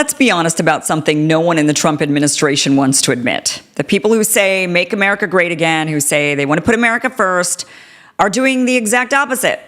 Let's be honest about something no one in the Trump administration wants to admit. The people who say, make America great again, who say they want to put America first, are doing the exact opposite.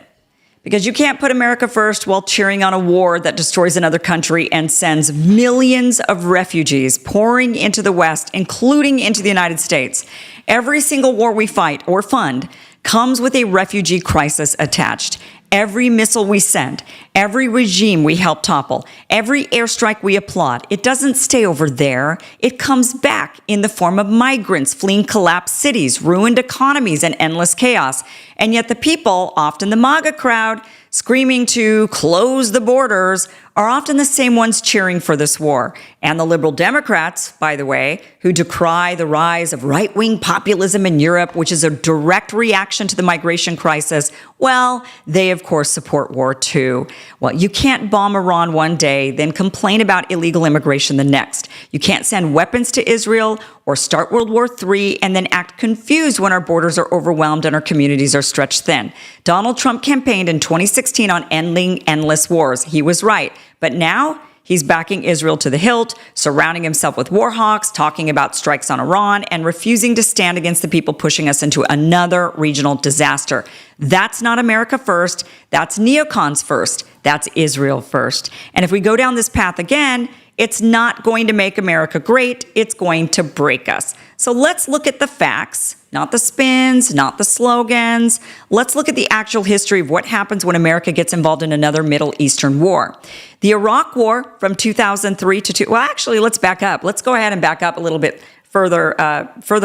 Because you can't put America first while cheering on a war that destroys another country and sends millions of refugees pouring into the West, including into the United States. Every single war we fight or fund comes with a refugee crisis attached. Every missile we send, every regime we help topple, every airstrike we applaud, it doesn't stay over there. It comes back in the form of migrants fleeing collapsed cities, ruined economies, and endless chaos. And yet the people, often the MAGA crowd, screaming to close the borders, are often the same ones cheering for this war. And the liberal Democrats, by the way, who decry the rise of right-wing populism in Europe, which is a direct reaction to the migration crisis, well, they, of course, support war too. Well, you can't bomb Iran one day, then complain about illegal immigration the next. You can't send weapons to Israel or start World War III and then act confused when our borders are overwhelmed and our communities are stretched thin. Donald Trump campaigned in 2016 on ending endless wars. He was right. But now he's backing Israel to the hilt, surrounding himself with war hawks, talking about strikes on Iran, and refusing to stand against the people pushing us into another regional disaster. That's not America first. That's neocons first. That's Israel first. And if we go down this path again, it's not going to make America great. It's going to break us. So let's look at the facts, not the spins, not the slogans. Let's look at the actual history of what happens when America gets involved in another Middle Eastern war. The Iraq War from 2003 to well, actually, let's back up. Let's go ahead and back up a little bit further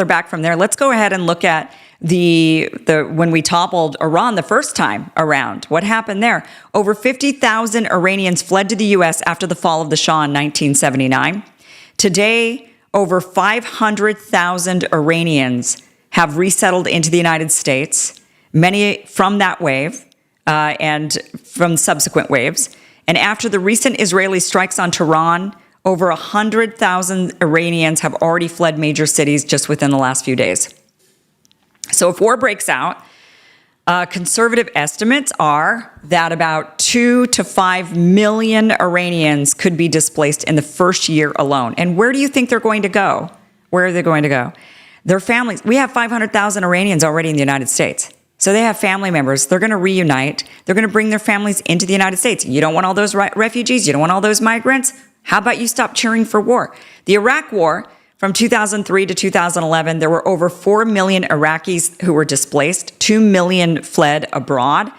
back from there. Let's go ahead and look at the when we toppled Iran the first time around. What happened there? Over 50,000 Iranians fled to the U.S. after the fall of the Shah in 1979. Today, over 500,000 Iranians have resettled into the United States, many from that wave and from subsequent waves. And after the recent Israeli strikes on Tehran, over 100,000 Iranians have already fled major cities just within the last few days. So if war breaks out, conservative estimates are that about 2 to 5 million Iranians could be displaced in the first year alone. And where do you think they're going to go? Where are they going to go? Their families. We have 500,000 Iranians already in the United States. So they have family members. They're going to reunite. They're going to bring their families into the United States. You don't want all those refugees? You don't want all those migrants? How about you stop cheering for war? The Iraq War, from 2003 to 2011, there were over 4 million Iraqis who were displaced. 2 million fled abroad.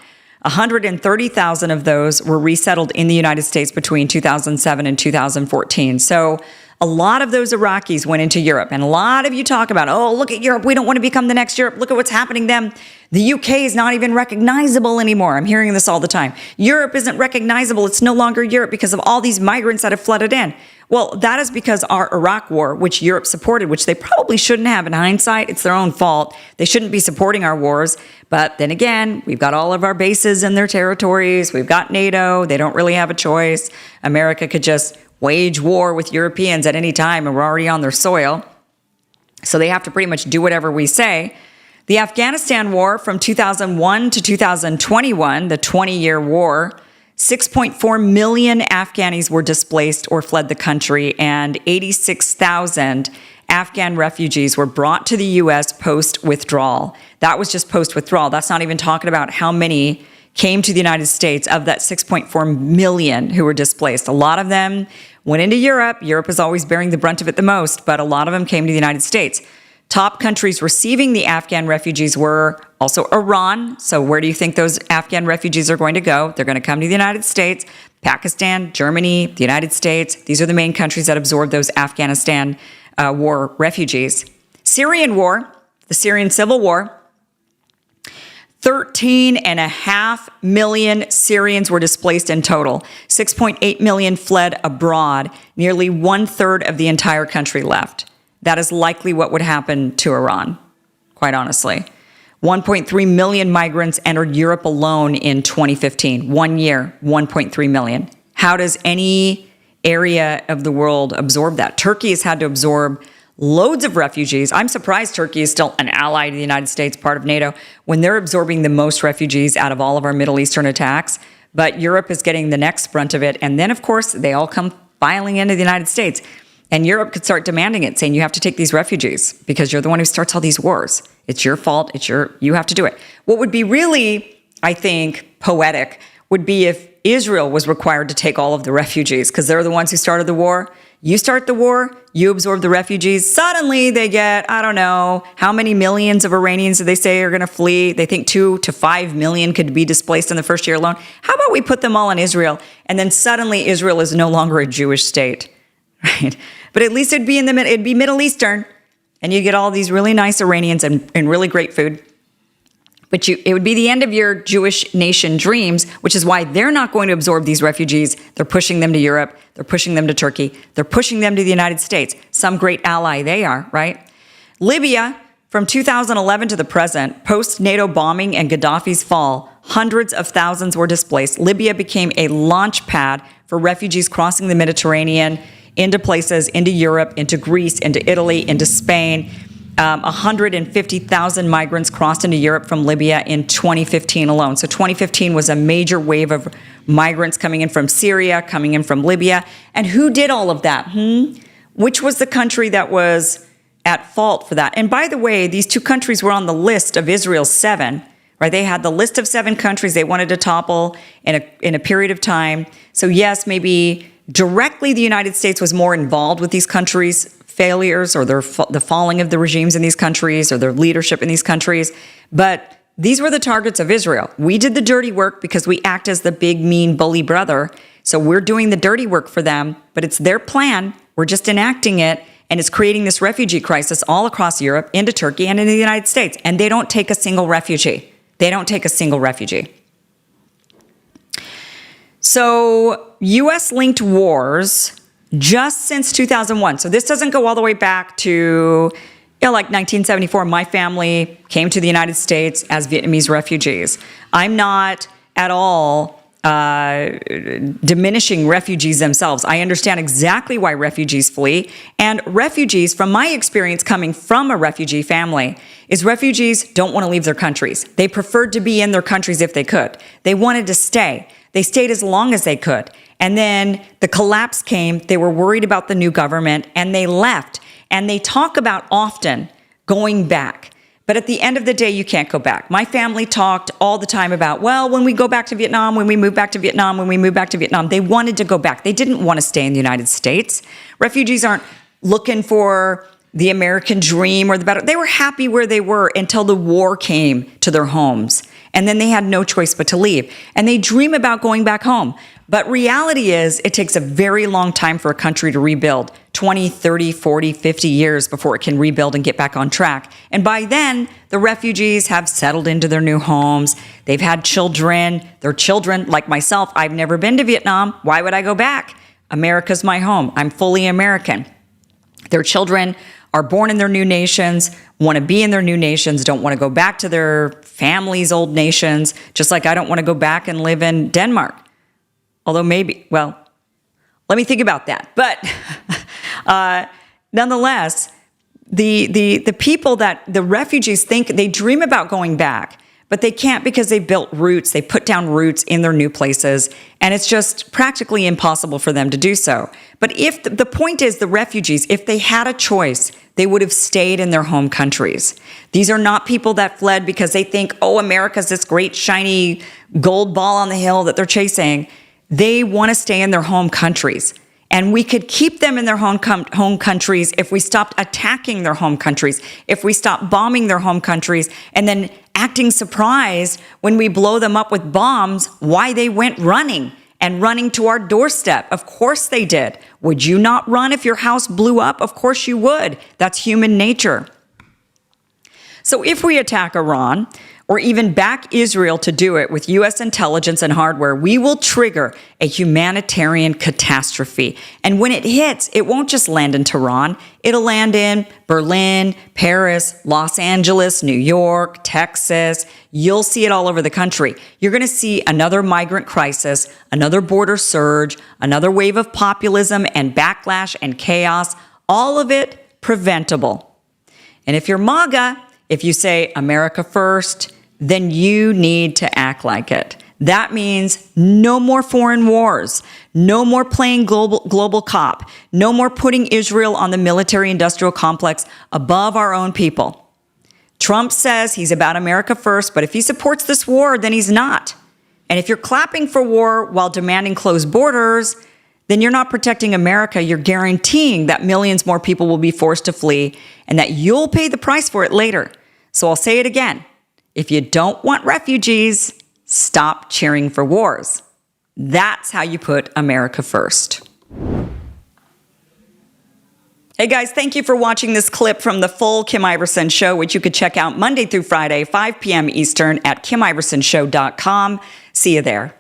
130,000 of those were resettled in the United States between 2007 and 2014. So a lot of those Iraqis went into Europe. And a lot of you talk about, oh, look at Europe. We don't want to become the next Europe. Look at what's happening to them. The UK is not even recognizable anymore. I'm hearing this all the time. Europe isn't recognizable. It's no longer Europe because of all these migrants that have flooded in. Well, that is because our Iraq war, which Europe supported, which they probably shouldn't have in hindsight, it's their own fault. They shouldn't be supporting our wars. But then again, we've got all of our bases in their territories. We've got NATO. They don't really have a choice. America could just wage war with Europeans at any time, and we're already on their soil. So they have to pretty much do whatever we say. The Afghanistan war from 2001 to 2021, the 20-year war, 6.4 million Afghanis were displaced or fled the country, and 86,000 Afghan refugees were brought to the U.S. post-withdrawal. That was just post-withdrawal. That's not even talking about how many came to the United States of that 6.4 million who were displaced. A lot of them went into Europe. Europe is always bearing the brunt of it the most, but a lot of them came to the United States. Top countries receiving the Afghan refugees were also Iran. So where do you think those Afghan refugees are going to go? They're going to come to the United States, Pakistan, Germany, the United States. These are the main countries that absorbed those Afghanistan war refugees. Syrian war, the Syrian civil war, 13.5 million Syrians were displaced in total. 6.8 million fled abroad. Nearly 1/3 of the entire country left. That is likely what would happen to Iran, quite honestly. 1.3 million migrants entered Europe alone in 2015. 1 year, 1.3 million. How does any area of the world absorb that? Turkey has had to absorb loads of refugees. I'm surprised Turkey is still an ally to the United States, part of NATO, when they're absorbing the most refugees out of all of our Middle Eastern attacks. But Europe is getting the next brunt of it. And then, of course, they all come filing into the United States. And Europe could start demanding it, saying you have to take these refugees because you're the one who starts all these wars. It's your fault. You have to do it. What would be really, I think, poetic would be if Israel was required to take all of the refugees because they're the ones who started the war. You start the war, you absorb the refugees. Suddenly they get, I don't know, how many millions of Iranians do they say are going to flee? They think 2 to 5 million could be displaced in the first year alone. How about we put them all in Israel? And then suddenly Israel is no longer a Jewish state, right? But at least it'd be Middle Eastern, and you get all these really nice Iranians and really great food. But it would be the end of your Jewish nation dreams, which is why they're not going to absorb these refugees. They're pushing them to Europe. They're pushing them to Turkey. They're pushing them to the United States. Some great ally they are, right? Libya, from 2011 to the present, post-NATO bombing and Gaddafi's fall, hundreds of thousands were displaced. Libya became a launch pad for refugees crossing the Mediterranean into places, into Europe, into Greece, into Italy, into Spain. 150,000 migrants crossed into Europe from Libya in 2015 alone. So 2015 was a major wave of migrants coming in from Syria, coming in from Libya. And who did all of that? Which was the country that was at fault for that? And by the way, these two countries were on the list of Israel's 7, right? They had the list of 7 countries they wanted to topple in a period of time. So yes, maybe directly the United States was more involved with these countries' failures or the falling of the regimes in these countries or their leadership in these countries. But these were the targets of Israel. We did the dirty work because we act as the big, mean, bully brother. So we're doing the dirty work for them, but it's their plan. We're just enacting it, and it's creating this refugee crisis all across Europe, into Turkey, and into the United States. And they don't take a single refugee. They don't take a single refugee. So U.S.-linked wars just since 2001. So this doesn't go all the way back to, like 1974. My family came to the United States as Vietnamese refugees. I'm not at all diminishing refugees themselves. I understand exactly why refugees flee. And refugees, from my experience coming from a refugee family, is refugees don't want to leave their countries. They preferred to be in their countries if they could. They wanted to stay. They stayed as long as they could. And then the collapse came. They were worried about the new government, and they left. And they talk about often going back. But at the end of the day, you can't go back. My family talked all the time about, well, when we go back to Vietnam, when we move back to Vietnam, when we move back to Vietnam. They wanted to go back. They didn't want to stay in the United States. Refugees aren't looking for the American dream or the better. They were happy where they were until the war came to their homes. And then they had no choice but to leave. And they dream about going back home. But reality is, it takes a very long time for a country to rebuild, 20, 30, 40, 50 years before it can rebuild and get back on track. And by then, the refugees have settled into their new homes. They've had children. Their children, like myself, I've never been to Vietnam. Why would I go back? America's my home. I'm fully American. Their children are born in their new nations, want to be in their new nations, don't want to go back to their family's old nations, just like I don't want to go back and live in Denmark. Although maybe, well, let me think about that. But nonetheless, the people that the refugees think, they dream about going back, but they can't because they built roots. They put down roots in their new places, and it's just practically impossible for them to do so. But if the point is, the refugees, if they had a choice, they would have stayed in their home countries. These are not people that fled because they think, oh, America's this great shiny gold ball on the hill that they're chasing. They want to stay in their home countries. And we could keep them in their home countries if we stopped attacking their home countries, if we stopped bombing their home countries, and then acting surprised when we blow them up with bombs, why they went running to our doorstep. Of course they did. Would you not run if your house blew up? Of course you would. That's human nature. So if we attack Iran, or even back Israel to do it with U.S. intelligence and hardware, we will trigger a humanitarian catastrophe. And when it hits, it won't just land in Tehran. It'll land in Berlin, Paris, Los Angeles, New York, Texas. You'll see it all over the country. You're going to see another migrant crisis, another border surge, another wave of populism and backlash and chaos, all of it preventable. And if you're MAGA, if you say America first, then you need to act like it. That means no more foreign wars, no more playing global cop, no more putting Israel on the military-industrial complex above our own people. Trump says he's about America first, but if he supports this war, then he's not. And if you're clapping for war while demanding closed borders, then you're not protecting America. You're guaranteeing that millions more people will be forced to flee and that you'll pay the price for it later. So I'll say it again. If you don't want refugees, stop cheering for wars. That's how you put America first. Hey guys, thank you for watching this clip from the full Kim Iversen Show, which you could check out Monday through Friday, 5 p.m. Eastern at KimIversonShow.com. See you there.